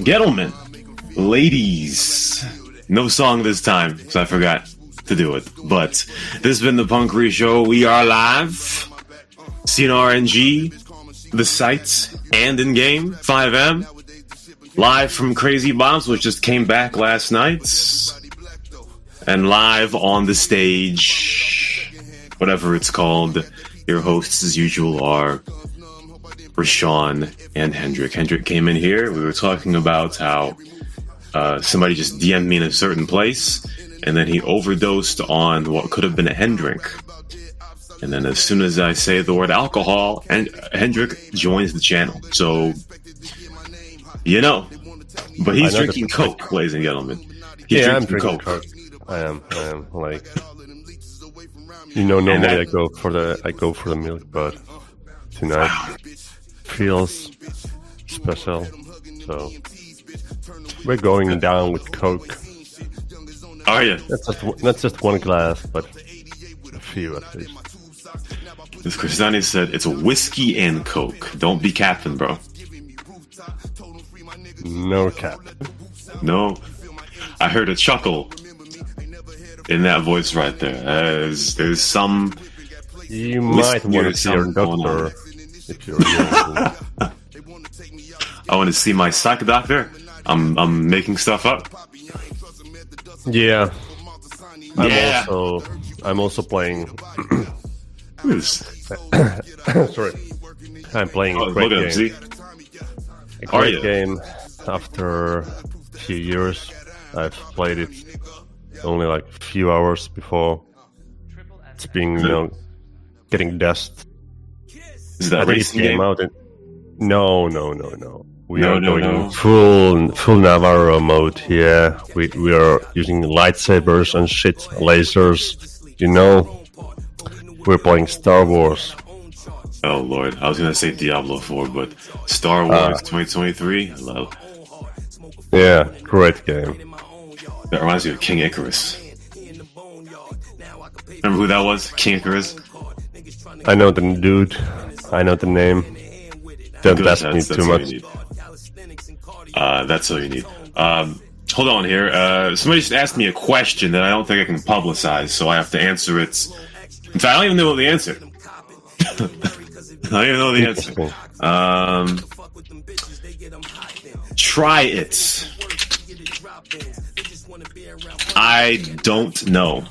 Gentlemen, ladies, no song this time because I forgot to do it. But this has been the Punkery Show. We are live. CNRNG, the sites, and in game 5M. Live from CrazyBob, which just came back last night. And live on the stage, whatever it's called. Your hosts, as usual, are Rashawn and Hendrik. Hendrik came in here. We were talking about how somebody just DM'd me in a certain place, and then he overdosed on what could have been a Hendrik. And then as soon as I say the word alcohol, Hendrik joins the channel. So, you know. But he's drinking Coke, ladies and gentlemen. I'm drinking Coke. I am. Like, normally I go for the milk, but tonight feels special. So we're going down with Coke. Are you? Not just one glass, but a few at least. As Christiani said, it's a whiskey and Coke. Don't be capping, bro. No cap. No. I heard a chuckle in that voice right there. There's some... You might want to see your doctor if you're young. I want to see my psych doctor. I'm making stuff up. Yeah. I'm also playing... Sorry. I'm playing a great game. A great game. After a few years, I've played it only like a few hours before. It's been, getting dust. Is that a racing game? No. We are going full Navarro mode here. We are using lightsabers and shit, lasers. We're playing Star Wars. Oh Lord, I was gonna say Diablo 4, but Star Wars 2023. Hello. Yeah, great game. That reminds me of King Icarus. Remember who that was? King Icarus? I know the dude. I know the name. Don't ask me too much. That's all you need. Hold on here. Somebody just asked me a question that I don't think I can publicize, so I have to answer it. In fact, I don't even know the answer. I don't even know the answer. Try it. I don't know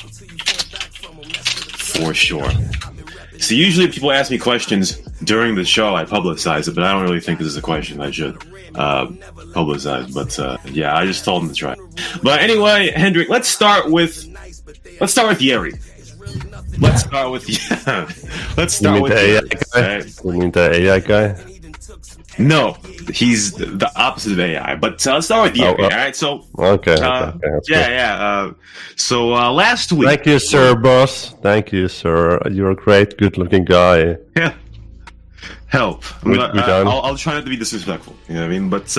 for sure. So usually people ask me questions during the show, I publicize it, but I don't really think this is a question I should publicize. But yeah, I just told him to try. But anyway, Hendrik, let's start with JeRi. Let's start with JeRi. You mean the AI guy? No, he's the opposite of AI. But let's start with JeRi. All right, so okay. So last week. Thank you, sir, boss. Thank you, sir. You're a great, good-looking guy. Yeah. Help. I'll try not to be disrespectful. You know what I mean? But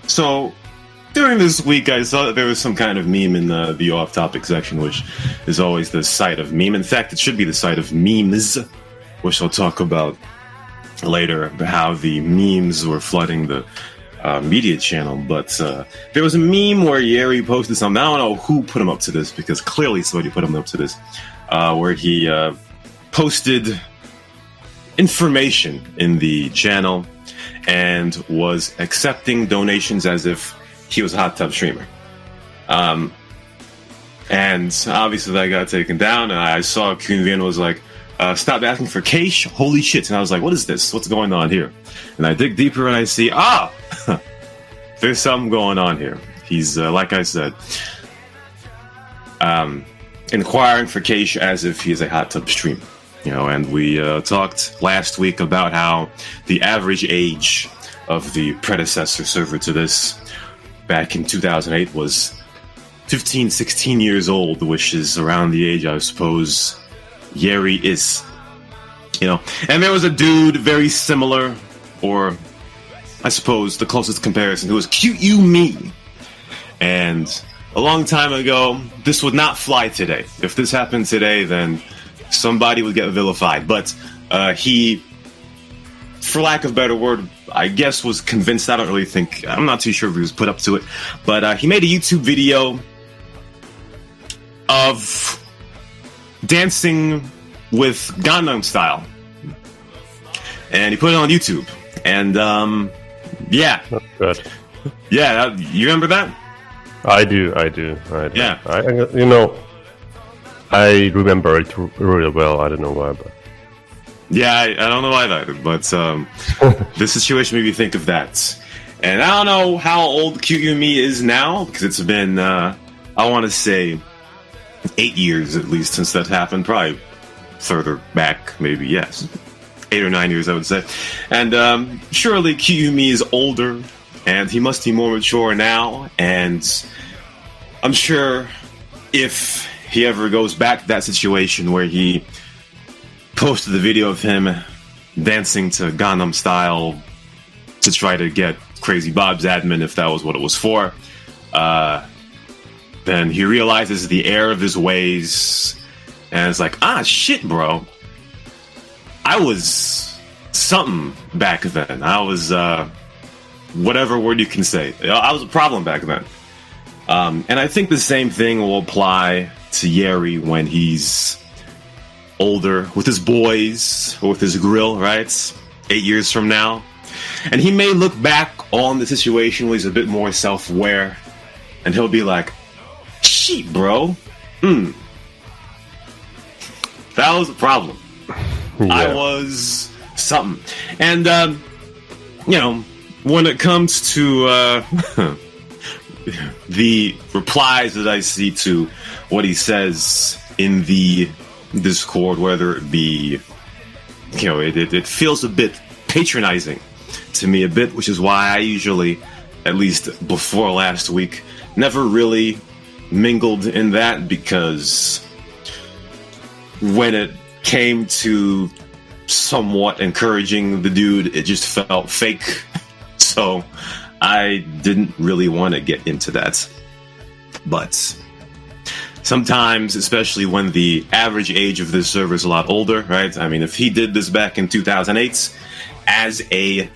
so during this week, I saw that there was some kind of meme in the off-topic section, which is always the site of meme. In fact, it should be the site of memes, which I'll talk about later, how the memes were flooding the media channel. But there was a meme where JeRi posted something. I don't know who put him up to this, because clearly somebody put him up to this, where he posted information in the channel and was accepting donations as if he was a hot tub streamer. And obviously that got taken down, and I saw Kunvian was like, stop asking for cash, holy shit. And I was like, what is this? What's going on here? And I dig deeper and I see, there's something going on here. He's, like I said, inquiring for cash as if he's a hot tub streamer. And we talked last week about how the average age of the predecessor server to this back in 2008 was 15, 16 years old, which is around the age, I suppose, JeRi is. And there was a dude very similar, or I suppose the closest comparison, who was Cute You Me. And a long time ago, this would not fly today. If this happened today, then somebody would get vilified. But he for lack of a better word, I guess was convinced. I don't really think, I'm not too sure if he was put up to it, but he made a YouTube video of dancing with Gangnam Style. And he put it on YouTube. And, yeah. That's good. Yeah, you remember that? I do. Yeah. I remember it really well. I don't know why, but... Yeah, I don't know either, but this situation made me think of that. And I don't know how old Cute You Me is now, because it's been, I want to say, 8 years at least since that happened. Probably further back, maybe, yes. 8 or 9 years, I would say. And surely Cute You Me is older, and he must be more mature now, and I'm sure if he ever goes back to that situation where he posted the video of him dancing to Gangnam Style to try to get CrazyBob's admin, if that was what it was for, then he realizes the error of his ways, and it's like, shit, bro. I was something back then. I was, whatever word you can say. I was a problem back then. And I think the same thing will apply to JeRi when he's older, with his boys, or with his grill, right? 8 years from now. And he may look back on the situation where he's a bit more self-aware, and he'll be like, shit, bro. That was a problem. Yeah. I was something. And, when it comes to the replies that I see to what he says in the Discord, whether it be, it feels a bit patronizing to me a bit, which is why I usually, at least before last week, never really mingled in that, because when it came to somewhat encouraging the dude, it just felt fake. So I didn't really want to get into that. But sometimes, especially when the average age of this server is a lot older, right? I mean, if he did this back in 2008 as a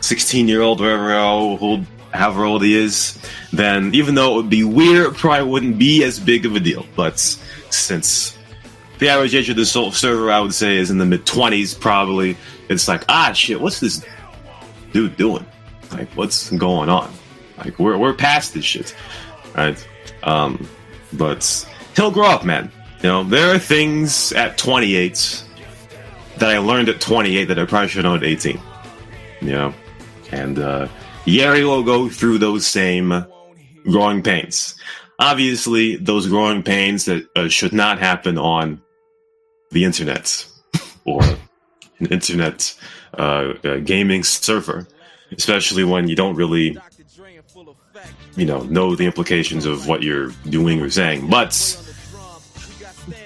16-year-old, however old he is, then even though it would be weird, it probably wouldn't be as big of a deal. But since the average age of this server, I would say, is in the mid-20s, probably, it's like, shit, what's this dude doing? Like, what's going on? Like, we're past this shit, right? But he'll grow up, man. There are things at 28 that I learned at 28 that I probably should have known at 18. And JeRi will go through those same growing pains. Obviously, those growing pains that should not happen on the internet or an internet gaming server, especially when you don't really, know the implications of what you're doing or saying. But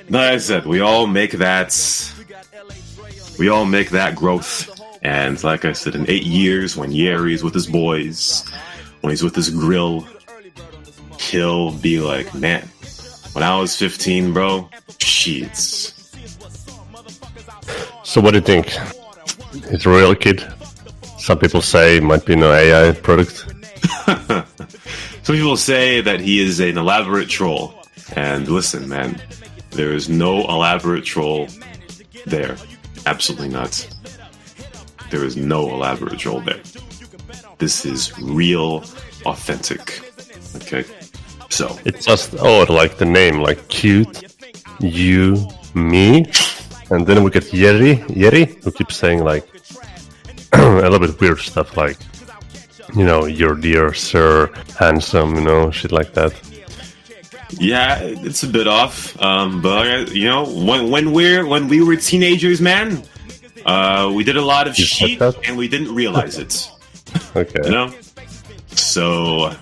like I said, we all make that growth. And like I said, in 8 years, when JeRi is with his boys, when he's with his grill, he'll be like, man, when I was 15, bro, sheets. So what do you think? He's a real kid? Some people say it might be an AI product. Some people say that he is an elaborate troll. And listen, man, there is no elaborate troll there. Absolutely not. There is no elaborate troll there. This is real, authentic. Okay? So. It's just odd, like the name, like cute, you, me. And then we get JeRi, who keeps saying like a little bit weird stuff like, your dear sir, handsome, shit like that. Yeah, it's a bit off. But when we were teenagers, man, we did a lot of shit and we didn't realize it. Okay. So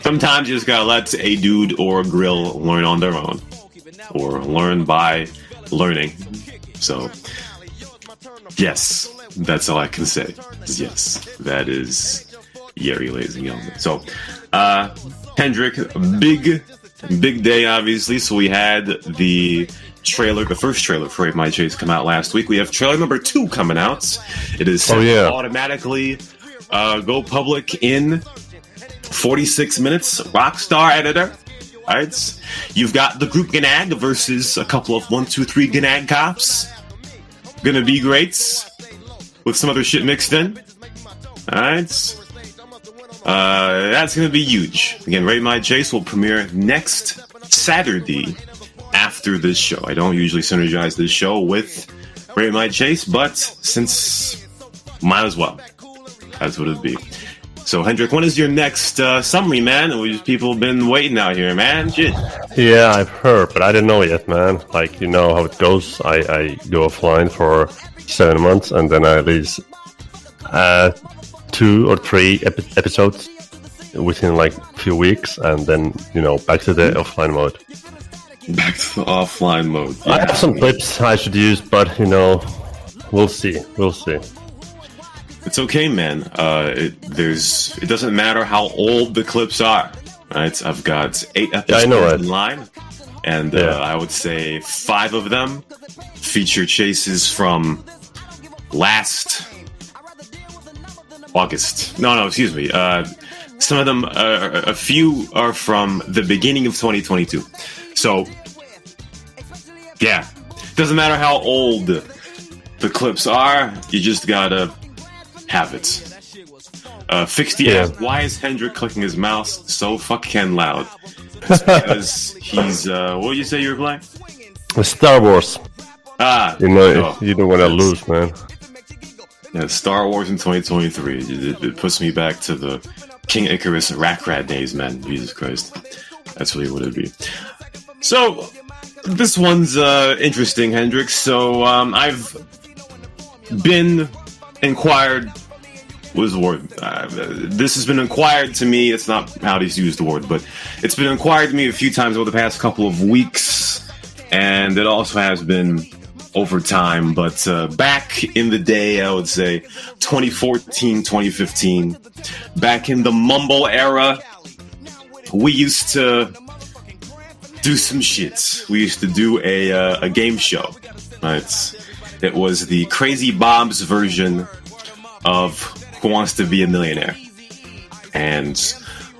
sometimes you just gotta let a dude or a grill learn on their own, or learn by learning. So yes, that's all I can say. Yes, that is JeRi, ladies and gentlemen. So HENDRIK, big day, obviously. So we had the trailer, the first trailer for Rate My Chase, come out last week. We have trailer number 2 coming out. It is set to automatically go public in 46 minutes. Rockstar editor. All right. You've got the group Gnag versus a couple of 1, 2, 3 Gnag cops. Gonna be great. With some other shit mixed in. All right. That's gonna be huge. Again, Rate My Chase will premiere next Saturday after this show. I don't usually synergize this show with Rate My Chase, but since might as well. That's what it'd be. So, Hendrik, when is your next summary, man? People have been waiting out here, man. Shit. Yeah, I've heard, but I don't know yet, man. Like, you know how it goes. I go offline for 7 months, and then I release 2 or 3 episodes within like a few weeks, and then, you know, back to the offline mode. Back to the offline mode. Yeah. I have some clips I should use, but, you know, we'll see. We'll see. It's okay, man. It doesn't matter how old the clips are. Right? I've got 8 episodes in line, and I would say 5 of them feature chases from last August. No, excuse me. Some of them, a few are from the beginning of 2022. So, yeah, doesn't matter how old the clips are. You just gotta have it. Fixed app. Why is Hendrik clicking his mouse so fucking loud? It's because he's what did you say you were playing? Star Wars. You know, you don't want to lose, man. Yeah, Star Wars in 2023. It puts me back to the King Icarus Rackrat days, man. Jesus Christ. That's really what it'd be. So, this one's interesting, Hendrik. So, I've been inquired was the word. This has been inquired to me. It's not how to use the word, but it's been inquired to me a few times over the past couple of weeks, and it also has been over time. But back in the day, I would say 2014, 2015, back in the Mumble era, we used to do some shit. We used to do a game show. Right? It was the CrazyBob's version of Who Wants to Be a Millionaire. And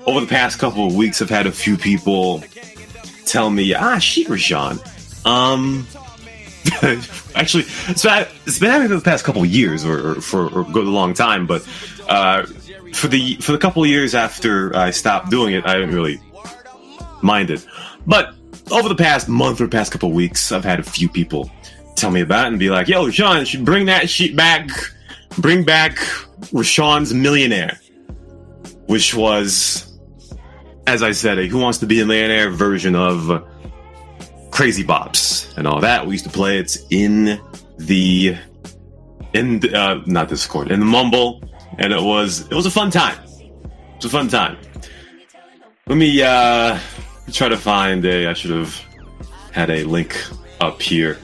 over the past couple of weeks, I've had a few people tell me, shit, Rashawn. Actually, it's been happening for the past couple of years, or for a good long time, but for the couple of years after I stopped doing it, I didn't really mind it. But over the past month or past couple of weeks, I've had a few people tell me about it and be like, yo, Rashawn, you should bring that shit back. Bring back Rashawn's Millionaire, which was, as I said, a Who Wants to Be a Millionaire version of CrazyBob's and all that. We used to play it in not Discord, in the Mumble, and it was a fun time. It was a fun time. Let me try to find I should have had a link up here.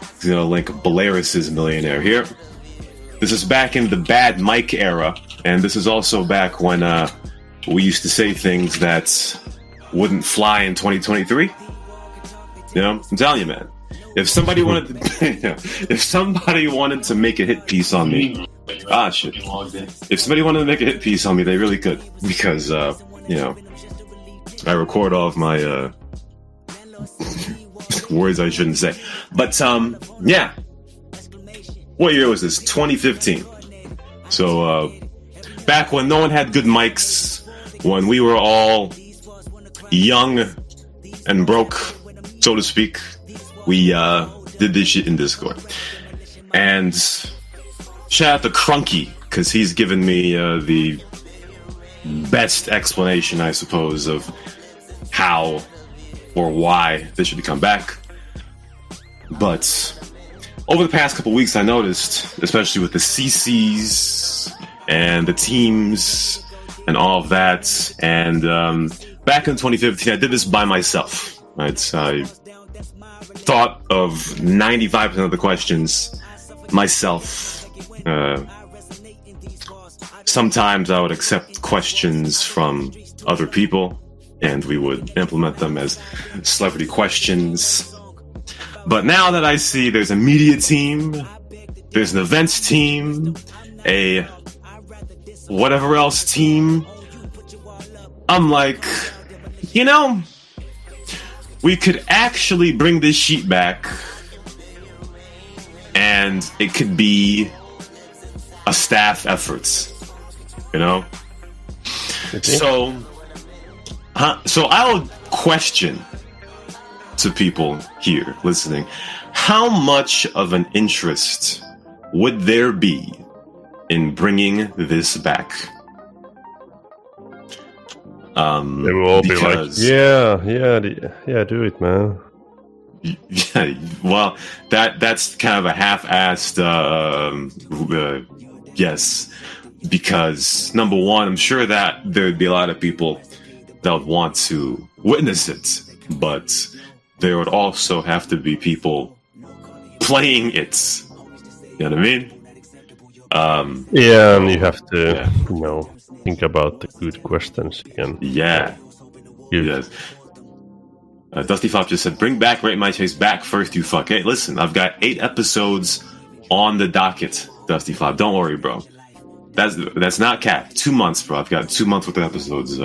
I'm gonna link Belarus's Millionaire here. This is back in the Bad Mike era, and this is also back when we used to say things that wouldn't fly in 2023. You know, I'm telling you, man. If somebody wanted to make a hit piece on me, shit. If somebody wanted to make a hit piece on me, they really could, because you know, I record all of my words I shouldn't say. But yeah. What year was this? 2015. So back when no one had good mics, when we were all young and broke, so to speak, we did this shit in Discord. And shout out to Crunky, because he's given me the best explanation, I suppose, of how or why this should come back. But over the past couple weeks, I noticed, especially with the CCs and the teams and all of that, and back in 2015, I did this by myself. Right? I thought of 95% of the questions myself. Sometimes I would accept questions from other people, and we would implement them as celebrity questions. But now that I see there's a media team, there's an events team, a whatever else team, I'm like, you know, we could actually bring this sheet back and it could be a staff effort, you know? So I'll question to people here listening, how much of an interest would there be in bringing this back? They will all be like, yeah, do it, man. Yeah, well, that's kind of a half-assed yes, because number one, I'm sure that there'd be a lot of people that would want to witness it, but there would also have to be people playing it. You know what I mean? Yeah, and you have to, you know, think about the good questions you can. Yeah. Yes. Dusty Fop just said, "Bring back Rate My Chase back first, you fuck." Hey, listen, I've got 8 episodes on the docket, Dusty Fop. Don't worry, bro. That's not cap. 2 months, bro. I've got 2 months worth of episodes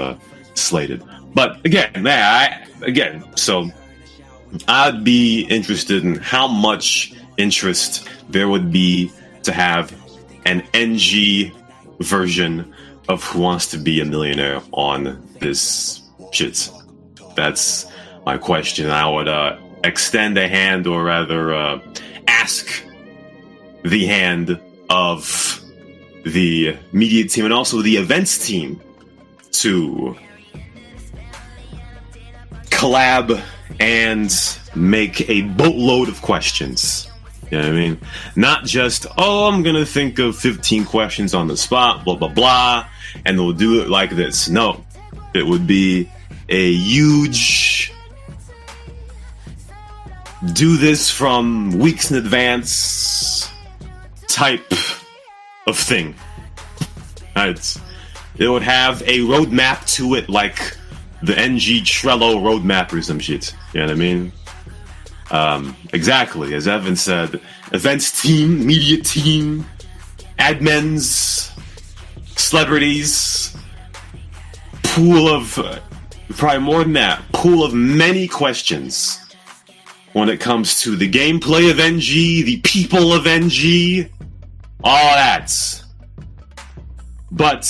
slated. But again, so I'd be interested in how much interest there would be to have an NG version of Who Wants to Be a Millionaire on this shit. That's my question. I would extend a hand, or rather ask the hand of the media team and also the events team to collab and make a boatload of questions. You know what I mean? Not just, I'm gonna think of 15 questions on the spot, blah blah blah, and we'll do it like this. No, it would be a huge do this from weeks in advance type of thing. Right? It would have a roadmap to it, like the NG Trello roadmap or some shit. You know what I mean? Exactly, as Evan said, events team, media team, admins, celebrities, pool of, probably more than that, pool of many questions when it comes to the gameplay of NG, the people of NG, all that. But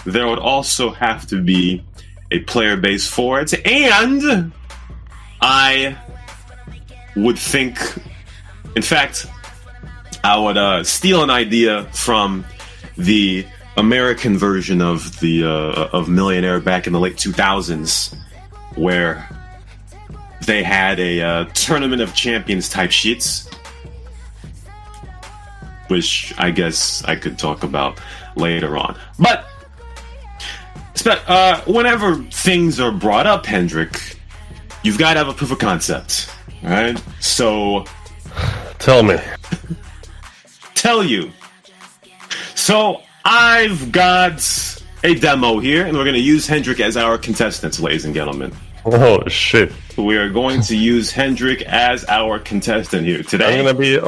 there would also have to be a player base for it, and I would think, in fact, I would steal an idea from the American version of the of Millionaire back in the late 2000s, where they had a Tournament of Champions type sheets, which I guess I could talk about later on. But whenever things are brought up, Hendrik, you've got to have a proof of concept. All right? So tell me. Tell you. So I've got a demo here, and we're going to use Hendrik as our contestant, ladies and gentlemen. Oh, shit. We are going to use Hendrik as our contestant here today. I'm going to be,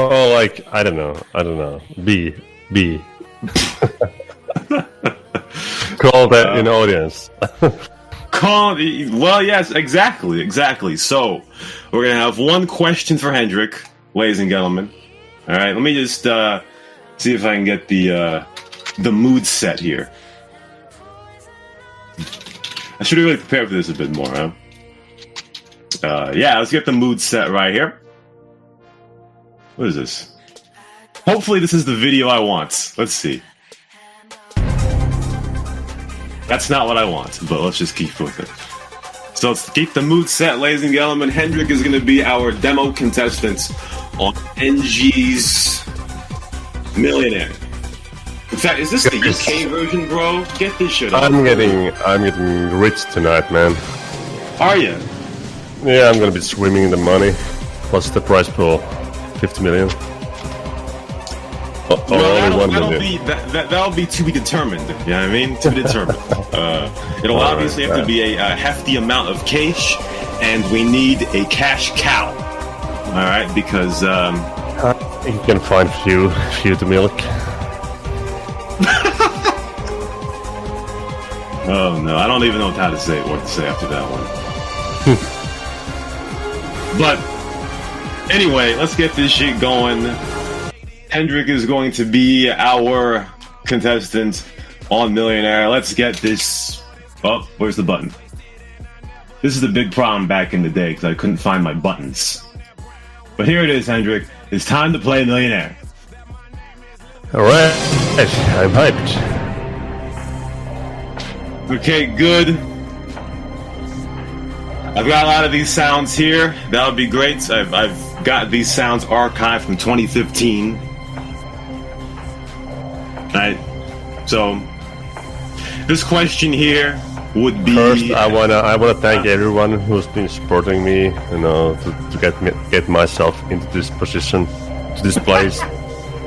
I don't know. B. Call that in audience. Well, yes, exactly. So, we're going to have one question for Hendrik, ladies and gentlemen. All right, let me just see if I can get the mood set here. I should have really prepared for this a bit more, huh? Let's get the mood set right here. What is this? Hopefully this is the video I want. Let's see. That's not what I want, but let's just keep with it. So let's keep the mood set, ladies and gentlemen. Hendrik is going to be our demo contestant on NG's Millionaire. In fact, is this the UK version, bro? Get this shit up. I'm getting rich tonight, man. Are you? Yeah, I'm gonna be swimming in the money. Plus the prize pool, 50 million. That'll be to be determined. You know what I mean? To be determined. It'll obviously have to be a hefty amount of cash, and we need a cash cow. All right, because you can find few to milk. Oh no, I don't even know what to say after that one. But anyway, let's get this shit going. Hendrik is going to be our contestant on Millionaire. Let's get this. Oh, where's the button? This is the big problem back in the day because I couldn't find my buttons. But here it is, Hendrik. It's time to play Millionaire. Alright, I'm hyped. Okay, good. I've got a lot of these sounds here. That would be great. I've got these sounds archived from 2015. Alright, so this question here would be. First, I wanna thank everyone who's been supporting me, you know, to get myself into this position, to this place.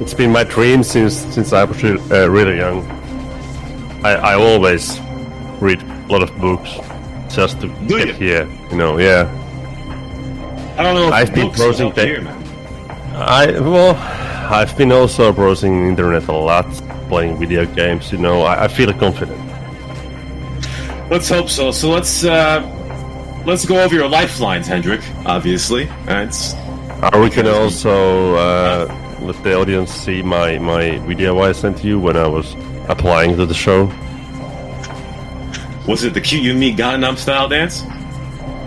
It's been my dream since I was really young. I always read a lot of books just to get here, you know. Yeah. I don't know. If I've been browsing here, man. I've been also browsing the internet a lot, playing video games. You know, I feel confident. Let's hope so. So let's go over your lifelines, Hendrik. Obviously, we can also let the audience see my video I sent you when I was applying to the show. Was it the Cute You Me Gangnam Style dance?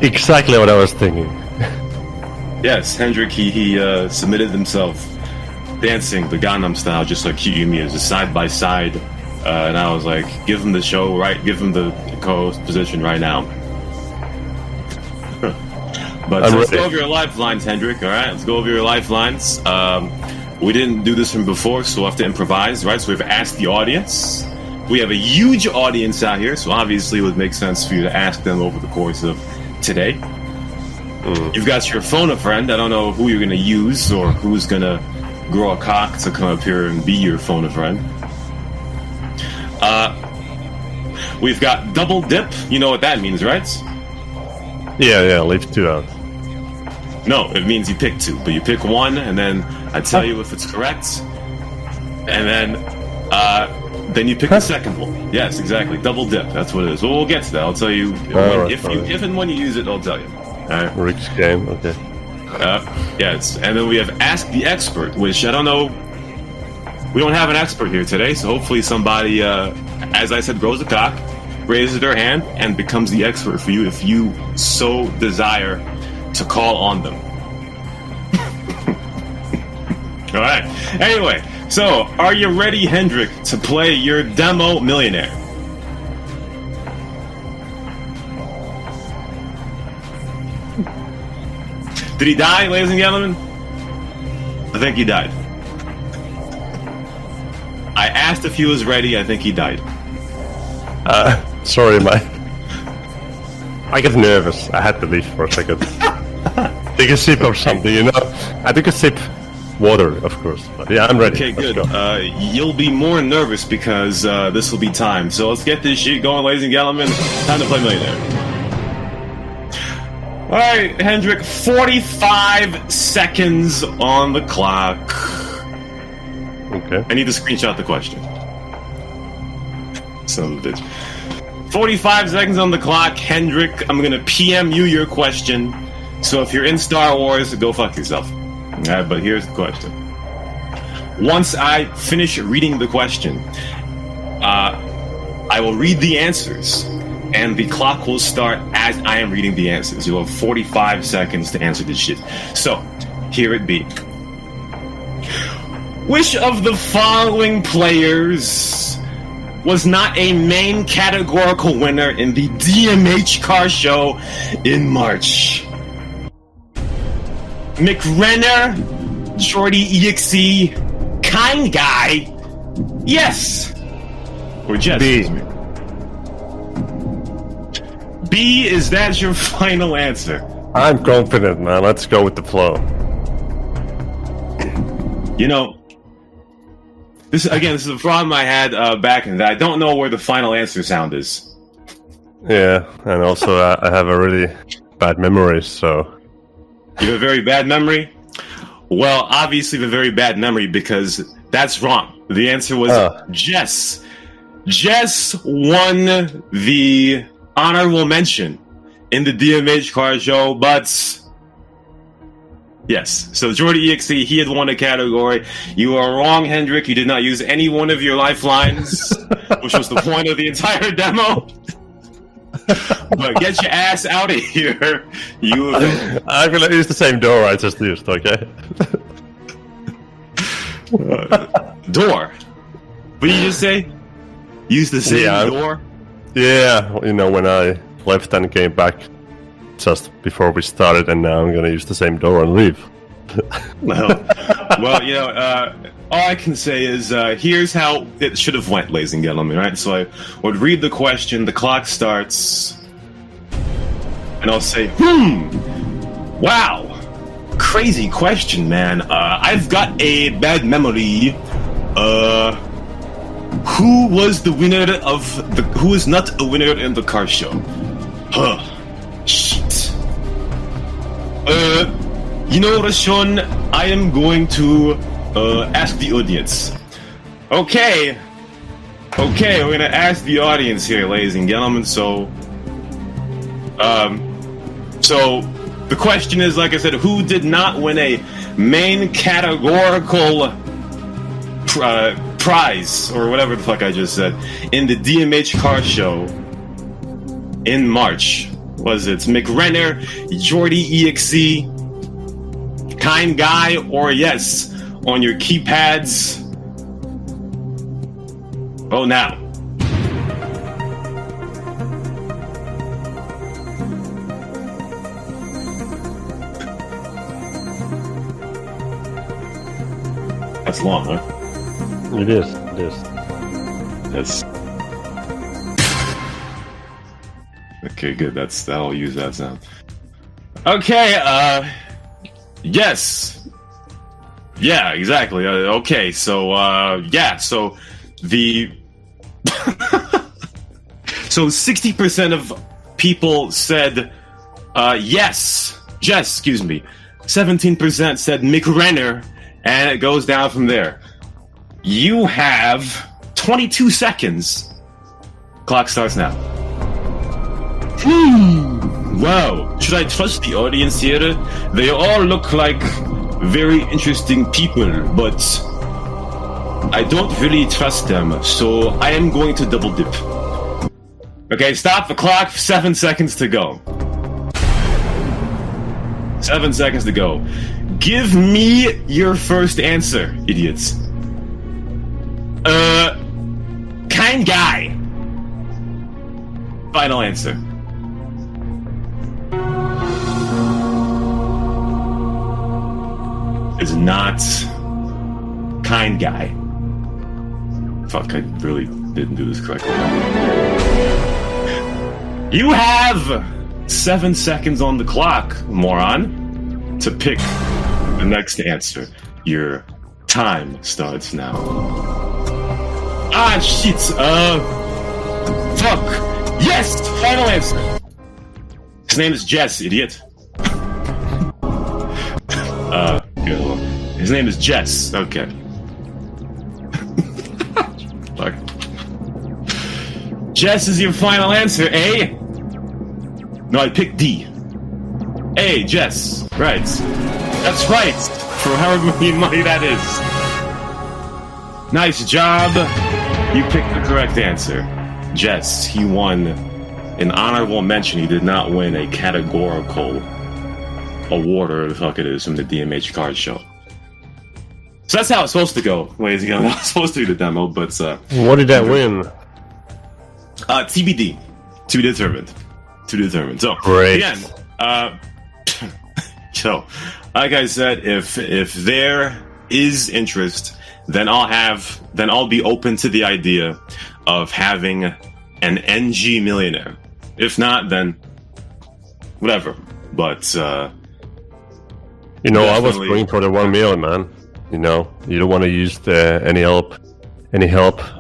Exactly what I was thinking. Yes, Hendrik, he submitted himself dancing the Gangnam Style just like Cute You Me. It was a side by side, and I was like, give him the show, right? Give him the co-host position right now. But let's go over your lifelines, Hendrik. All right, let's go over your lifelines. We didn't do this from before, so we'll have to improvise, right? So we've asked the audience. We have a huge audience out here, so obviously it would make sense for you to ask them over the course of today. You've got your phone a friend. I don't know who you're going to use or who's going to grow a cock to come up here and be your phone a friend. We've got double dip. You know what that means, right? Yeah, leave two out. No, it means you pick two, but you pick one, and then I tell you if it's correct, and then you pick the second one. Yes, exactly. Double dip. That's what it is. Well, we'll get to that. I'll tell you if and when you use it. I'll tell you. All right. Rick's game. Okay. Yes, and then we have Ask the Expert, which I don't know. We don't have an expert here today, so hopefully somebody, as I said, grows a cock, raises their hand, and becomes the expert for you if you so desire to call on them. All right. Anyway, so are you ready, Hendrik, to play your demo Millionaire? Did he die, ladies and gentlemen? I think he died. I asked if he was ready. I think he died. Sorry, I get nervous. I had to leave for a second. Take a sip of something, you know? I took a sip. Water, of course. But yeah, I'm ready. Okay, good. You'll be more nervous because this will be time. So let's get this shit going, ladies and gentlemen. Time to play Millionaire. All right, Hendrik, 45 seconds on the clock. Okay. I need to screenshot the question. Son of a bitch. 45 seconds on the clock, Hendrik. I'm gonna PM you your question. So if you're in Star Wars, go fuck yourself. Alright, but here's the question. Once I finish reading the question, I will read the answers, and the clock will start as I am reading the answers. You'll have 45 seconds to answer this shit. So, here it be. Which of the following players was not a main categorical winner in the DMH car show in March? McRenner, Shorty EXE, Kind Guy, yes, or Jess? B. B, is that your final answer? I'm confident, man. Let's go with the flow. You know, this is a problem I had back in the day. I don't know where the final answer sound is. Yeah, and also I have a really bad memory, so You have a very bad memory? Well, obviously, you have a very bad memory because that's wrong. The answer was Jess. Jess won the honorable mention in the DMH car show, but yes. So JeRi EXE, he had won a category. You are wrong, Hendrik. You did not use any one of your lifelines, which was the point of the entire demo. But get your ass out of here. I will use the same door I just used, okay? Door. What did you just say? Use the same door? Yeah, when I left and came back just before we started, and now I'm gonna use the same door and leave. Well, all I can say is here's how it should have went, ladies and gentlemen, right? So I would read the question, the clock starts, and I'll say, wow, crazy question, man. I've got a bad memory. Who was the winner who is not a winner in the car show? Shit. Rashawn, I am going to ask the audience. Okay, we're gonna ask the audience here, ladies and gentlemen. So the question is, like I said, who did not win a main categorical prize, or whatever the fuck I just said, in the DMH car show in March? Was it McRenner, JeRi EXE, Kind Guy, or yes, on your keypads? Oh, now. That's long, huh? It is. Yes. Okay, good. That'll use that sound. Okay, yes. Yeah, exactly. Okay, so, so the... so 60% of people said, yes. Jess, excuse me. 17% said McRenner, and it goes down from there. You have 22 seconds. Clock starts now. Wow. Should I trust the audience here? They all look like very interesting people, but I don't really trust them, so I am going to double dip. Okay, stop the clock. 7 seconds to go. 7 seconds to go. Give me your first answer, idiots. Kind Guy. Final answer. Is not Kind Guy. Fuck, I really didn't do this correctly. You have 7 seconds on the clock, moron, to pick the next answer. Your time starts now. Ah, shit. Fuck. Yes! Final answer. His name is Jess, idiot. His name is Jess. Okay. Fuck. Jess is your final answer, eh? No, I picked D. A, Jess. Right. That's right. For however many money that is. Nice job. You picked the correct answer. Jess, he won an honorable mention. He did not win a categorical award, or the fuck it is, from the DMH card show. So that's how it's supposed to go, ladies and gentlemen. It's supposed to be the demo, but what did that win? TBD. To be determined. So great. Again, so like I said, if there is interest, then I'll be open to the idea of having an NG Millionaire. If not, then whatever. But I was going for the 1 million, man. You don't want to use any help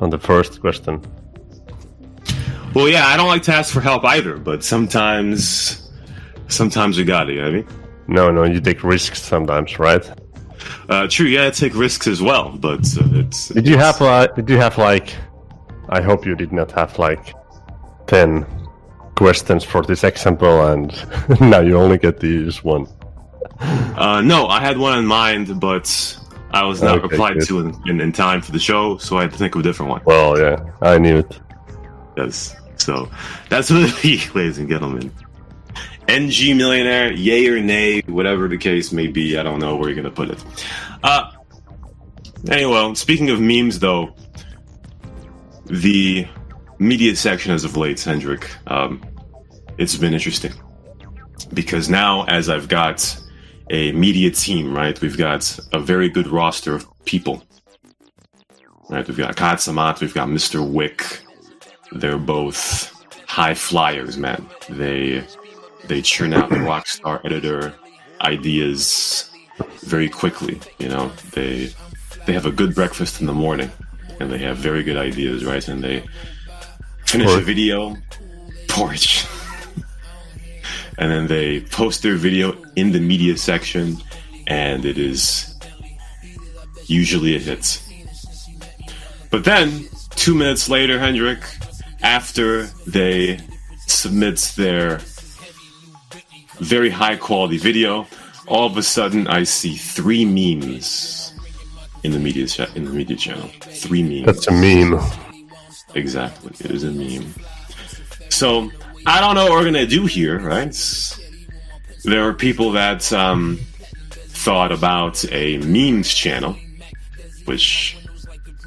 on the first question. Well, yeah, I don't like to ask for help either, but sometimes we got it, you know what I mean? No, you take risks sometimes, right? True, yeah, I take risks as well, but it's... Did you have like... I hope you did not have like 10 questions for this example, and now you only get to use one. No, I had one in mind, but I was not replied to in time for the show, so I had to think of a different one. Well, yeah, I knew it. Yes, so that's what it be, ladies and gentlemen. NG Millionaire, yay or nay, whatever the case may be, I don't know where you're going to put it. Anyway, speaking of memes, though, the media section as of late, Hendrik, it's been interesting. Because now, as I've got a media team, right, we've got a very good roster of people. Right, we've got Katsamat, we've got Mr. Wick. They're both high flyers, man. They churn out the rockstar editor ideas very quickly, you know. They have a good breakfast in the morning, and they have very good ideas, right? And they finish a video, porridge, and then they post their video in the media section, and it is usually a hit. But then, 2 minutes later, Hendrik, after they submit their very high quality video, all of a sudden I see 3 memes in the media channel. 3 memes. That's a meme. Exactly, it is a meme. So I don't know what we're gonna do here, right? There are people that thought about a memes channel, which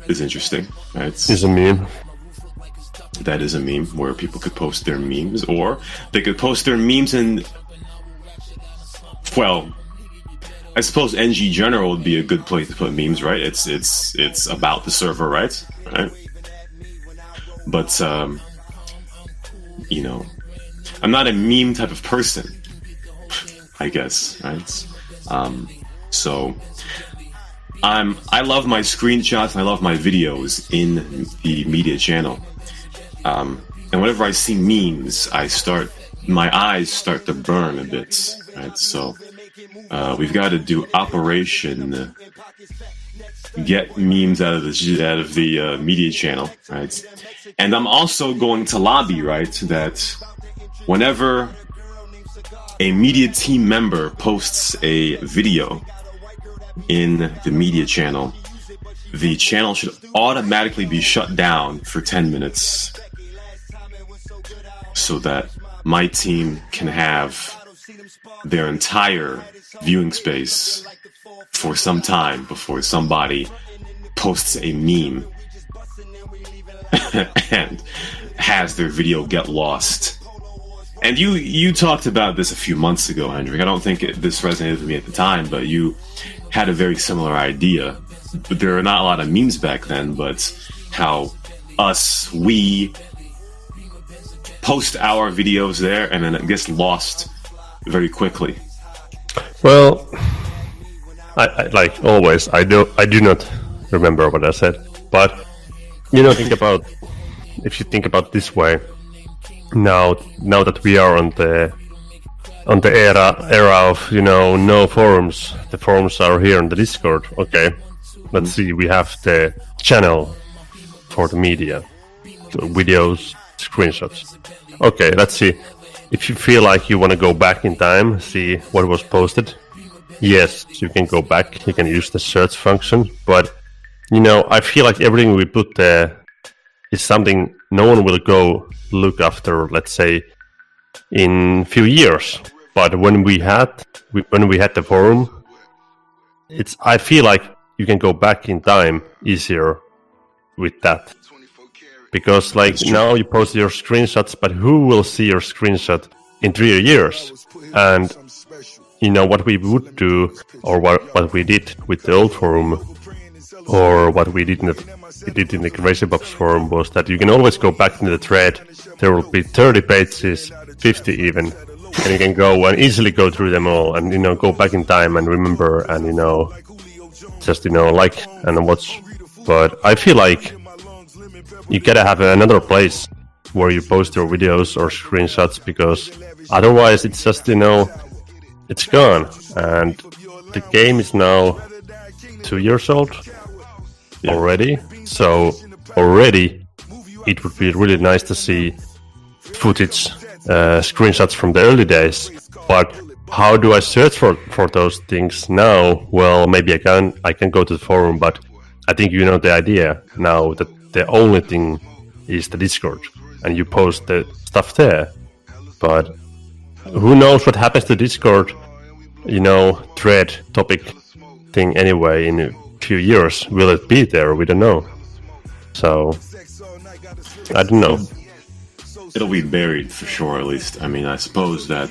is interesting, right? It's a meme. That is a meme where people could post their memes, or they could post their memes in. Well, I suppose NG General would be a good place to put memes, right? It's about the server, right? But you know, I'm not a meme type of person, I guess, right? So I love my screenshots and I love my videos in the media channel. And whenever I see memes, my eyes start to burn a bit, right? So we've got to do Operation Get Memes out of the media channel, right? And I'm also going to lobby, right, that whenever a media team member posts a video in the media channel, the channel should automatically be shut down for 10 minutes so that my team can have their entire viewing space for some time before somebody posts a meme and has their video get lost. And you talked about this a few months ago, Hendrik. I don't think this resonated with me at the time, but you had a very similar idea. But there were not a lot of memes back then, but how we post our videos there and then it gets lost very quickly. Well, I like always, I do not remember what I said, but you know, if you think about this way, now that we are on the era of, you know, no forums, the forums are here on the Discord. Okay, let's see, we have the channel for the media, so videos, screenshots. Okay, let's see. If you feel like you want to go back in time, see what was posted, yes, you can go back. You can use the search function, but you know, I feel like everything we put there is something no one will go look after, let's say, in few years. But when we had the forum, I feel like you can go back in time easier with that. Because like now you post your screenshots, but who will see your screenshot in 3 years? And you know what we would do, or what we did with the old forum, or what we did in the CrazyBob forum, was that you can always go back into the thread. There will be 30 pages, 50 even, and you can go and easily go through them all, and you know, go back in time and remember, and you know, just you know, like and watch. But I feel like you gotta have another place where you post your videos or screenshots, because otherwise it's just, you know, it's gone, and the game is now 2 years old already. So already, it would be really nice to see footage, screenshots from the early days. But how do I search for those things now? Well, maybe I can go to the forum, but I think you know the idea now that the only thing is the Discord, and you post the stuff there. But who knows what happens to Discord, thread topic thing anyway in a few years? Will it be there? We don't know. So, I don't know. It'll be buried for sure, at least. I mean, I suppose that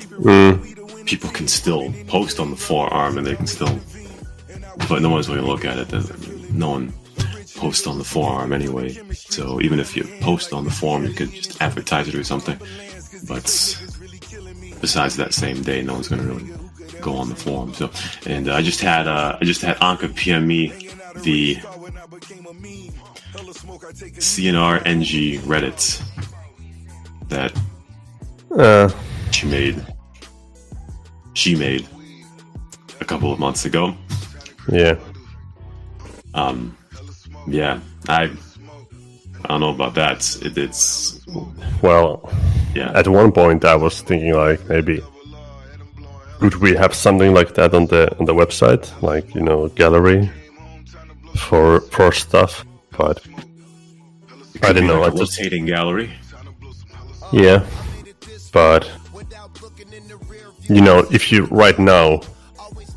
people can still post on the forum and they can still... But no one's going to look at it. No one posts on the forum anyway. So even if you post on the forum, you could just advertise it or something. But besides that same day, no one's going to really go on the forum. So, and I just had Anka PM me the CNR NG Reddit that she made a couple of months ago. Yeah. Yeah, I don't know about that. It's well, yeah. At one point, I was thinking like maybe could we have something like that on the website, like gallery for stuff, but I don't know. Like a rotating gallery. Yeah, but if you right now,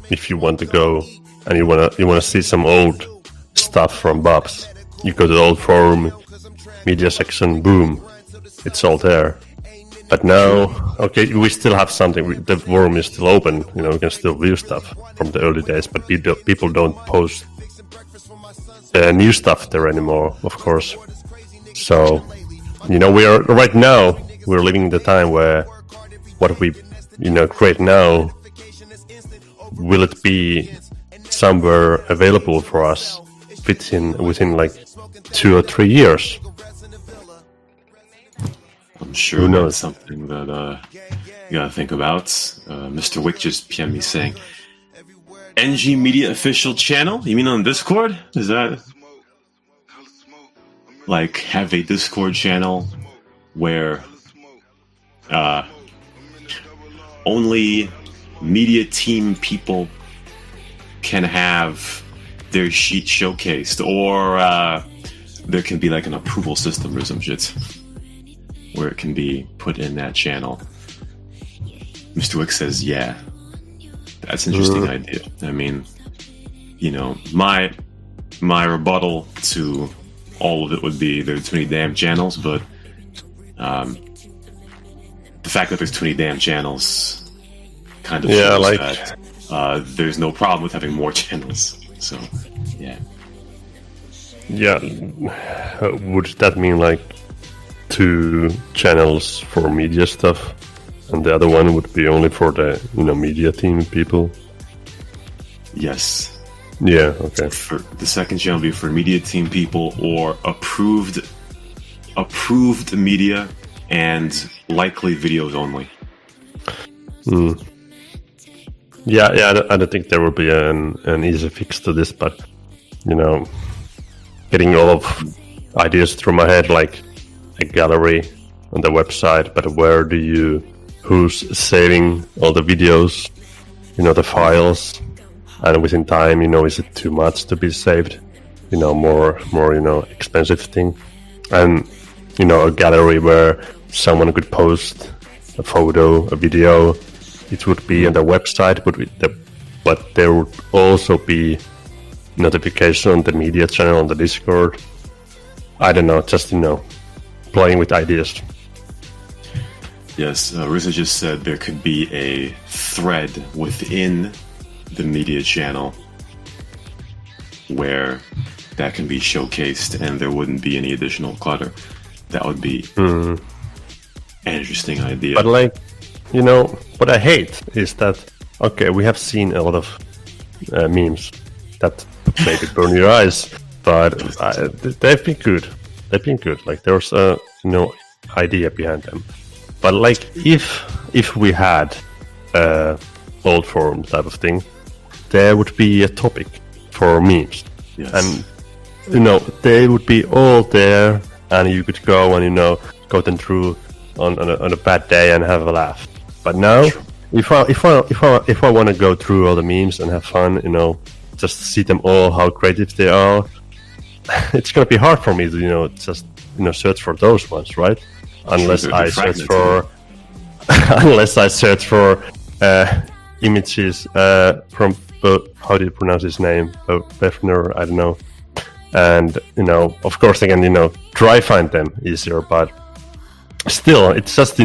if you want to go and you wanna see some old stuff from Bob's, you go to the old forum, media section, boom, it's all there. But now, okay, we still have something. The forum is still open. We can still view stuff from the early days, but people don't post new stuff there anymore, of course. So, we're living in the time where what we, create now, will it be somewhere available for us within like 2 or 3 years? I'm sure that's something that you gotta think about. Mr. Wick just PM'd me saying, NG Media official channel? You mean on Discord? Is that like have a Discord channel where only media team people can have their sheet showcased, or there can be like an approval system or some shit where it can be put in that channel. Mr. Wick says, yeah, that's an interesting idea. I mean, my rebuttal to all of it would be there are too many damn channels, but the fact that there's too many damn channels kind of shows that there's no problem with having more channels. So, yeah. Yeah, would that mean like 2 channels for media stuff, and the other one would be only for the media team people? Yes. Yeah. Okay. For the second channel would be for media team people or approved media and likely videos only. Yeah. I don't think there will be an easy fix to this, but getting all of ideas through my head, like a gallery on the website, but who's saving all the videos, the files, and within time, is it too much to be saved? More expensive thing, and a gallery where someone could post a photo, a video. It would be on the website, but there would also be notification on the media channel on the Discord. I don't know, just playing with ideas. Yes, Risa just said there could be a thread within the media channel where that can be showcased and there wouldn't be any additional clutter. That would be an interesting idea. But what I hate is that, okay, we have seen a lot of memes that maybe burn your eyes, but they've been good. Like there's a idea behind them. But like if we had old forum type of thing, there would be a topic for memes. Yes. And, they would be all there, and you could go and, go them through on a bad day and have a laugh. But now, if I want to go through all the memes and have fun, just see them all, how creative they are, it's gonna be hard for me to, just search for those ones, right? Unless I search for images from how do you pronounce his name? Befner, I don't know. And of course, again, try find them easier, but still, it's just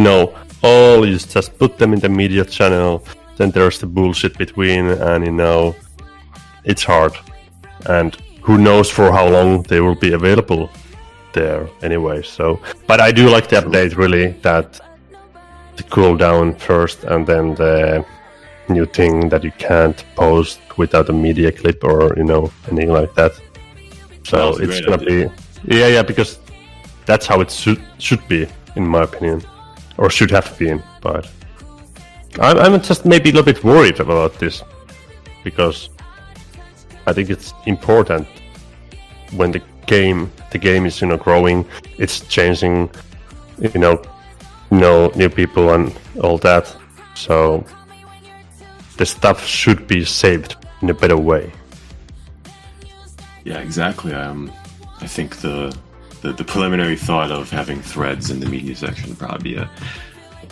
all you just put them in the media channel. Then there's the bullshit between, and it's hard. And who knows for how long they will be available there anyway. So, but I do like the update really, that the cooldown first and then the new thing that you can't post without a media clip or anything like that. So it's gonna be because that's how it should be, in my opinion, or should have been. But I'm just maybe a little bit worried about this, because I think it's important when the game is growing, it's changing, new people and all that. So the stuff should be saved in a better way. Yeah, exactly. I think the preliminary thought of having threads in the media section would probably be a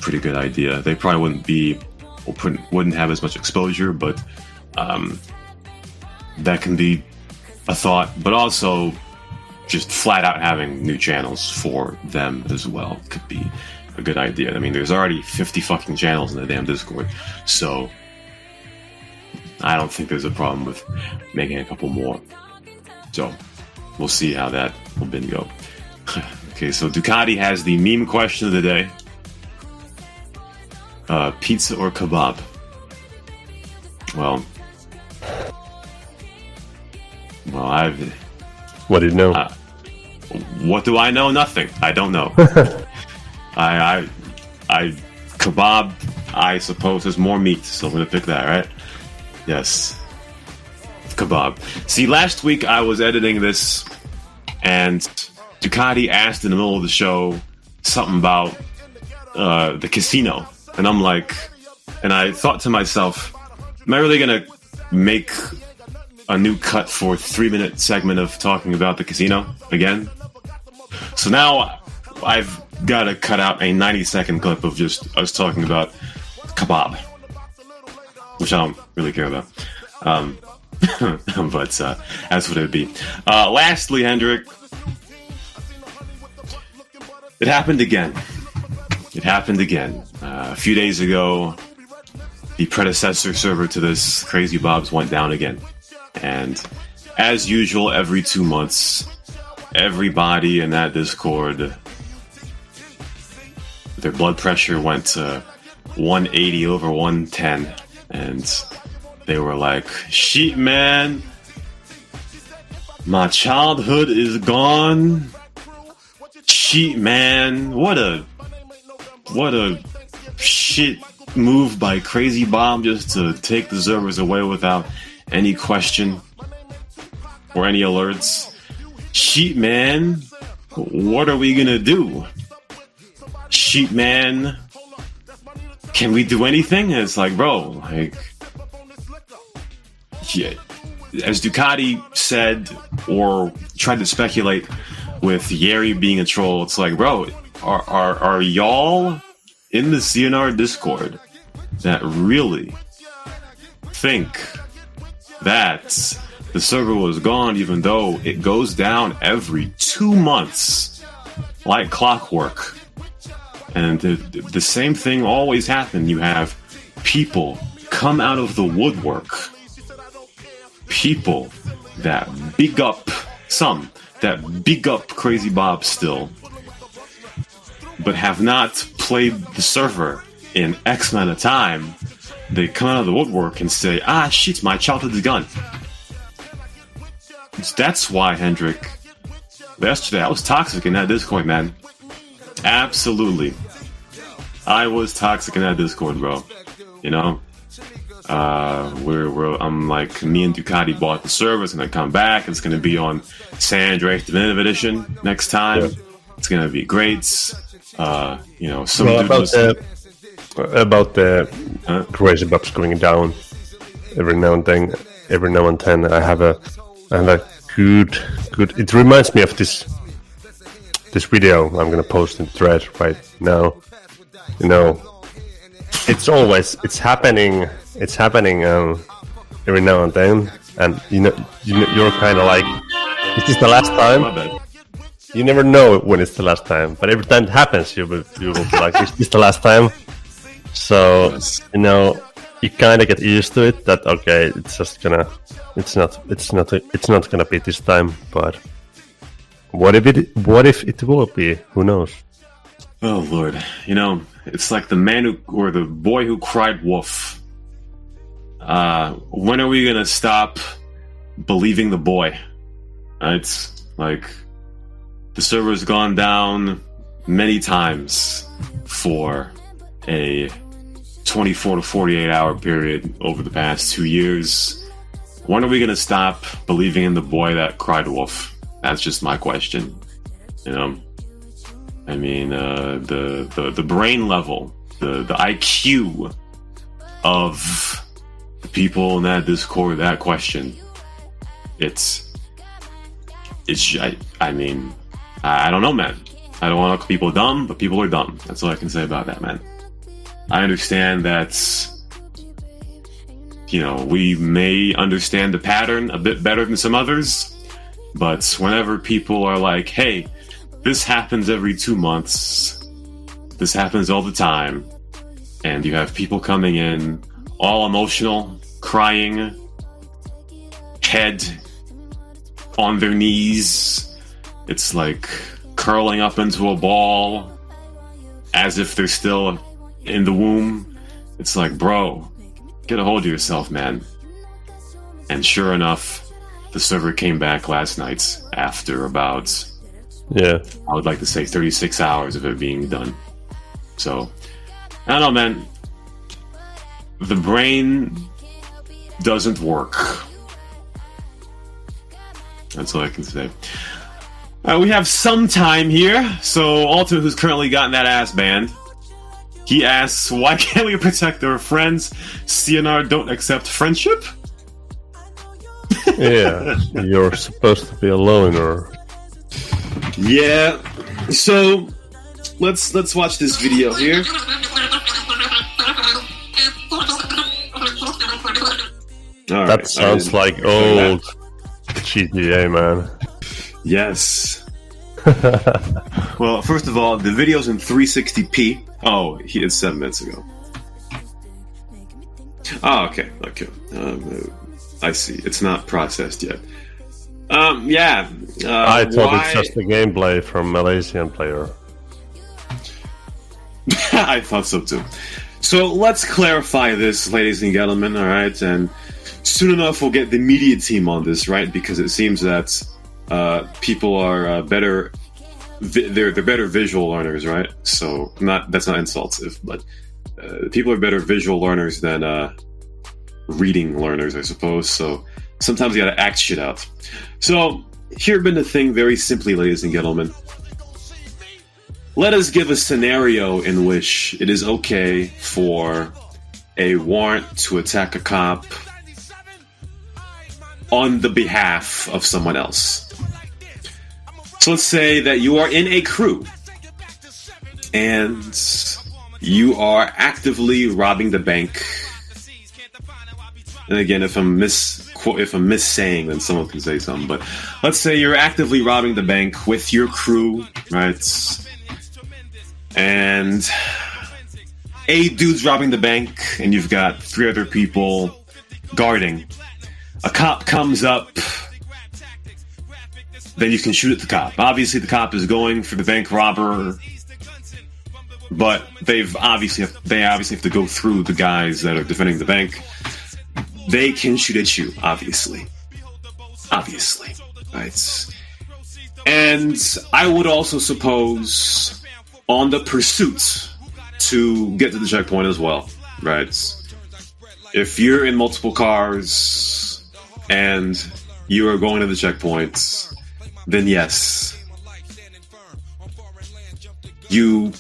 pretty good idea. They probably wouldn't have as much exposure, but that can be a thought. But also, just flat out having new channels for them as well could be a good idea. I mean, there's already 50 fucking channels in the damn Discord, so I don't think there's a problem with making a couple more. So we'll see how that will go. Okay, so Ducati has the meme question of the day. Pizza or kebab? Well, What do you know? What do I know? Nothing. I don't know. I kebab, I suppose, is more meat, so I'm gonna pick that, right? Yes. Kebab. See, last week I was editing this, and Ducati asked in the middle of the show something about the casino, and I'm like, and I thought to myself, am I really gonna make a new cut for a 3-minute segment of talking about the casino again? So now I've got to cut out a 90-second clip of just us talking about kebab, which I don't really care about. But that's what it would be. Lastly, Hendrik, it happened again. A few days ago, the predecessor server to this, CrazyBob's, went down again. And as usual, every 2 months, everybody in that Discord, their blood pressure went to 180 over 110. And they were like, "Shit, man, my childhood is gone. Shit, man, what a shit move by CrazyBob just to take the servers away without any question or any alerts. Shit, man, what are we gonna do? Shit, man, can we do anything?" And it's like, bro, like, yeah, as Ducati said or tried to speculate with JeRi being a troll, it's like, bro, are y'all in the CNR Discord that really think that the server was gone, even though it goes down every 2 months like clockwork? And the same thing always happens. You have people come out of the woodwork, people that big up CrazyBob still, but have not played the server in X amount of time. They come out of the woodwork and say, "Ah, shit, my childhood is gone." That's why, Hendrik, yesterday I was toxic in that Discord, man. Absolutely. I was toxic in that Discord, bro. You know? I'm like, me and Ducati bought the server. It's gonna come back. It's gonna be on San Andreas Definitive Edition next time. Yeah. It's gonna be great. You know, some about the CrazyBobs going down every now and then. I have a good. It reminds me of this video I'm gonna post in the thread right now. You know, it's happening every now and then, and you're kind of like, is this the last time? You never know when it's the last time, but every time it happens, you will be like, is this the last time? So you know, you kind of get used to it. That okay, it's not gonna be this time. But what if it will be? Who knows? Oh Lord, you know, it's like the boy who cried wolf. When are we gonna stop believing the boy? It's like the server's gone down many times for a 24 to 48 hour period over the past 2 years. When are we gonna stop believing in the boy that cried wolf? That's just my question. You know, I mean, the brain level, the IQ of the people in that Discord, that question, I mean, I don't know, man. I don't want to call people dumb, but people are dumb. That's all I can say about that, man. I understand that, you know, we may understand the pattern a bit better than some others, but whenever people are like, hey, this happens every 2 months, this happens all the time, and you have people coming in all emotional, crying, head on their knees, it's like curling up into a ball as if they're still in the womb. It's like, bro, get a hold of yourself, man. And sure enough, the server came back last night after about, I would like to say 36 hours of it being done. So, I don't know, man. The brain doesn't work. That's all I can say. We have some time here. So, Alto, who's currently gotten that ass banned, he asks, why can't we protect our friends? CNR don't accept friendship? Yeah, you're supposed to be a loner. Yeah. So, let's watch this video here. Right, that sounds like old GTA, man. Yes. Well, first of all, the video's in 360p. Oh, it's 7 minutes ago. Oh, okay. I see. It's not processed yet. Yeah. I thought it's just a gameplay from Malaysian player. I thought so too. So let's clarify this, ladies and gentlemen. All right, and soon enough we'll get the media team on this, right? Because it seems that people are better. They're better visual learners, right? So that's not insultive, but people are better visual learners than reading learners, I suppose. So sometimes you gotta act shit out. So here been the thing, very simply, ladies and gentlemen. Let us give a scenario in which it is okay for a warrant to attack a cop on the behalf of someone else. So let's say that you are in a crew and you are actively robbing the bank. And again, if I'm missaying, then someone can say something. But let's say you're actively robbing the bank with your crew, right? And a dude's robbing the bank, and you've got 3 other people guarding. A cop comes up, then you can shoot at the cop. Obviously, the cop is going for the bank robber, but they obviously have to go through the guys that are defending the bank. They can shoot at you, obviously, right? And I would also suppose on the pursuit to get to the checkpoint as well, right? if you're in multiple cars and you are going to the checkpoints, then yes, you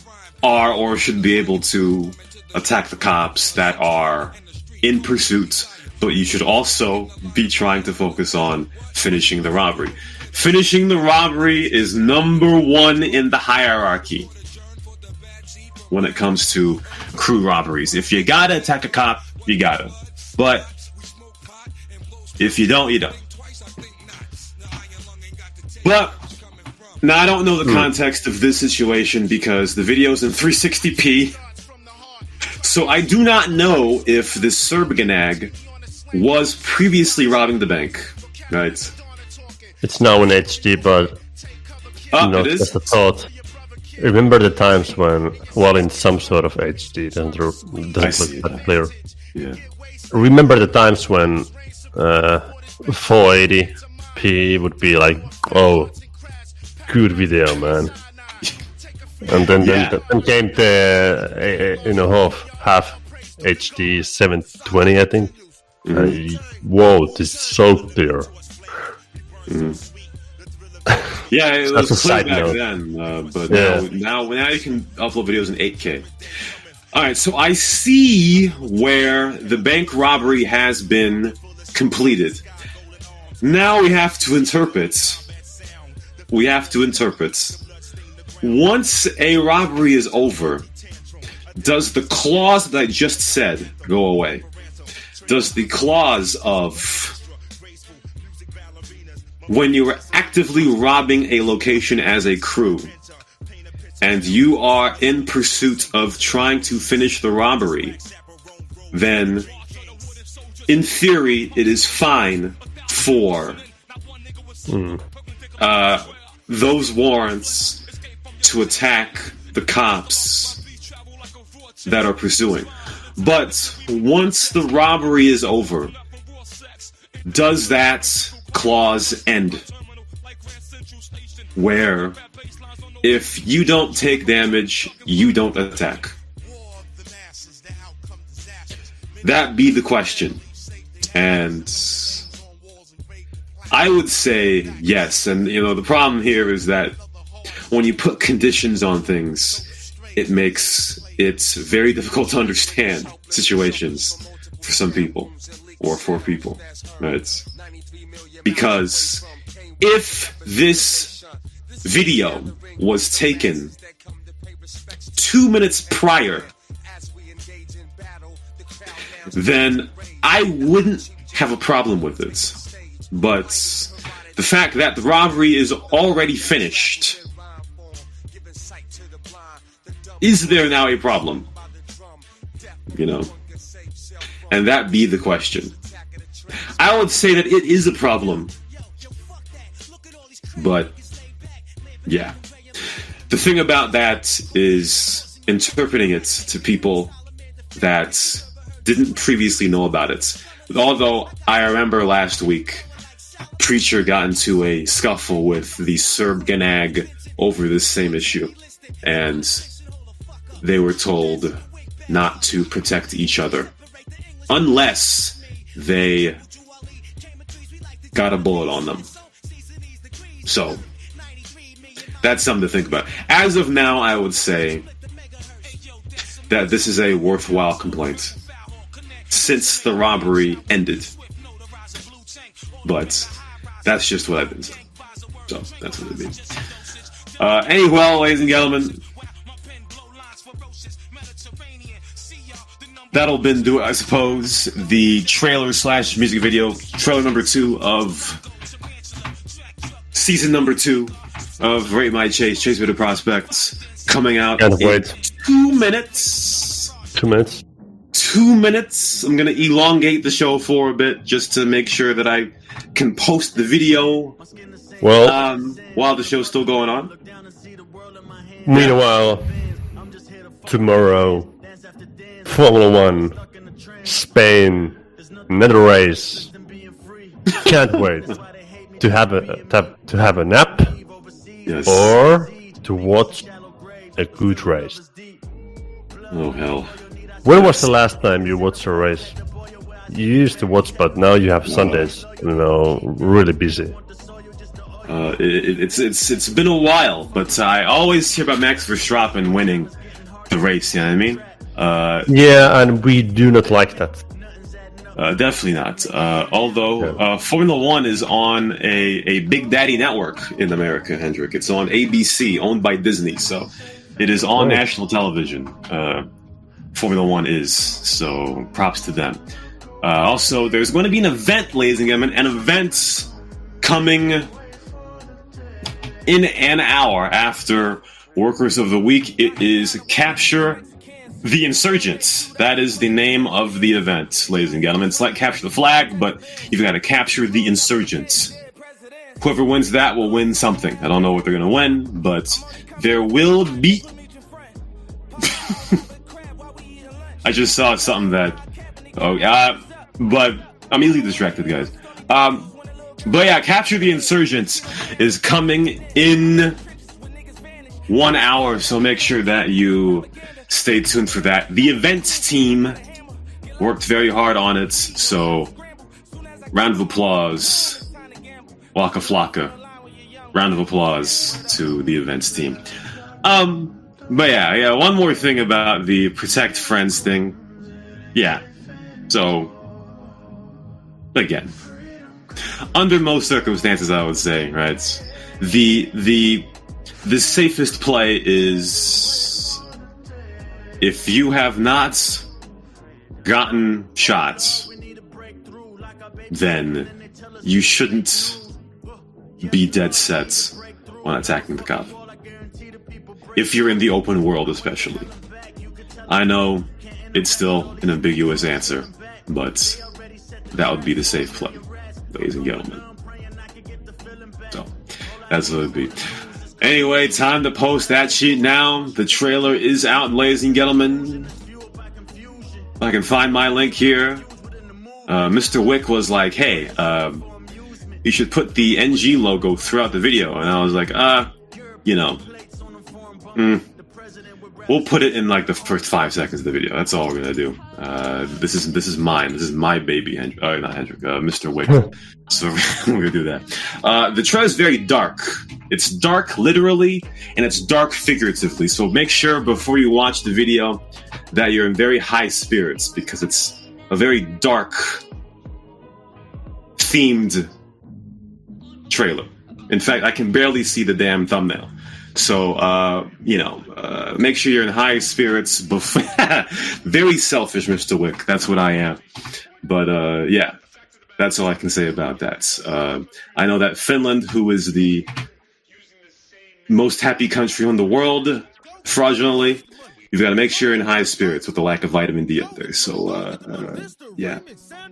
are or should be able to attack the cops that are in pursuit, but you should also be trying to focus on finishing the robbery. Finishing the robbery is number one in the hierarchy when it comes to crew robberies. If you gotta attack a cop, you gotta. But if you don't, you don't. But now I don't know the context of this situation because the video's in 360p. So I do not know if this Serbiganag was previously robbing the bank. Right. It's now in HD, but it is? just a thought. Remember the times when, well, in some sort of HD, doesn't look that clear. Yeah. Remember the times when 480p would be like, oh, good video, man. And then came the half HD 720, I think. Whoa, this is so clear. Yeah, it That's was a clear side back note. then, but now you can upload videos in 8K. All right, so I see where the bank robbery has been completed. Now we have to interpret. Once a robbery is over, does the clause that I just said go away? Does the clause of when you are actively robbing a location as a crew and you are in pursuit of trying to finish the robbery, then in theory it is fine for those warrants to attack the cops that are pursuing. But once the robbery is over, does that clause end? Where if you don't take damage, you don't attack. That be the question. And I would say yes. And the problem here is that when you put conditions on things, it makes it very difficult to understand situations for some people or for people, right? Because if this video was taken 2 minutes prior, then I wouldn't have a problem with it. But the fact that the robbery is already finished, is there now a problem? And that be the question. I would say that it is a problem. But, yeah. The thing about that is interpreting it to people that didn't previously know about it. Although, I remember last week, Preacher got into a scuffle with the Serbiganag over this same issue. And they were told not to protect each other unless they got a bullet on them. So that's something to think about. As of now, I would say that this is a worthwhile complaint since the robbery ended. But that's just what I've been saying. So that's what it means. Anyway, ladies and gentlemen, that'll been do it, I suppose. The trailer/music video, trailer number 2 of season number 2 of Rate My Chase with the Prospects, coming out in 2 minutes. 2 minutes. 2 minutes. I'm going to elongate the show for a bit just to make sure that I can post the video while the show's still going on. Meanwhile, tomorrow, Formula 1, Spain, another race. Can't wait to have a nap, yes, or to watch a good race. Oh hell! When was the last time you watched a race? you used to watch, but now you have Sundays, really busy. It's been a while, but I always hear about Max Verstappen winning the race. You know what I mean? Yeah, and we do not like that. Definitely not. Although Formula One is on a Big Daddy network in America, Hendrik. It's on ABC, owned by Disney, so it is on national television. Formula One is, so props to them. Also, there's going to be an event, ladies and gentlemen, an event coming in an hour after Workers of the Week. It is Capture the Insurgents. That is the name of the event, ladies and gentlemen. It's like Capture the Flag, but you've got to capture the Insurgents. Whoever wins that will win something. I don't know what they're going to win, but there will be... I just saw something that... but I'm easily distracted, guys. But yeah, Capture the Insurgents is coming in 1 hour, so make sure that you stay tuned for that. The events team worked very hard on it, so round of applause. Waka flocka. Round of applause to the events team. But yeah, one more thing about the Protect Friends thing. Yeah, so again, under most circumstances, I would say, right, the safest play is if you have not gotten shots, then you shouldn't be dead set on attacking the cop. If you're in the open world, especially. I know it's still an ambiguous answer, but that would be the safe play, ladies and gentlemen. So, that's what it would be. Anyway, time to post that sheet now. The trailer is out, ladies and gentlemen. I can find my link here. Mr. Wick was like, hey, you should put the NG logo throughout the video. And I was like, we'll put it in like the first 5 seconds of the video. That's all we're gonna do. This is mine. This is my baby. Not Hendrik. Mr. Wick. So we're gonna do that. The trailer is very dark. It's dark literally, and it's dark figuratively. So make sure before you watch the video that you're in very high spirits, because it's a very dark themed trailer. In fact, I can barely see the damn thumbnail. So, make sure you're in high spirits before. Very selfish, Mr. Wick. That's what I am. But, yeah, that's all I can say about that. I know that Finland, who is the most happy country in the world, fraudulently, you've got to make sure you're in high spirits with the lack of vitamin D up there. So, yeah,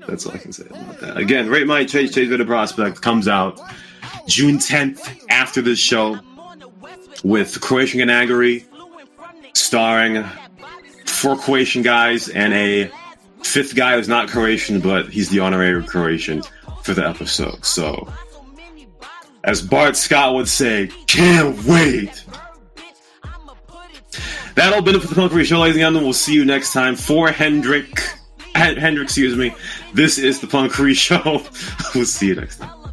that's all I can say about that. Again, Rate My Chase Video Prospect comes out June 10th after this show, with Croatian Ganagari, starring 4 Croatian guys and a 5th guy who's not Croatian, but he's the honorary Croatian for the episode. So, as Bart Scott would say, can't wait! That'll been it for the Punkery Show, ladies and gentlemen. We'll see you next time. For Hendrik, excuse me, this is the Punkery Show. We'll see you next time.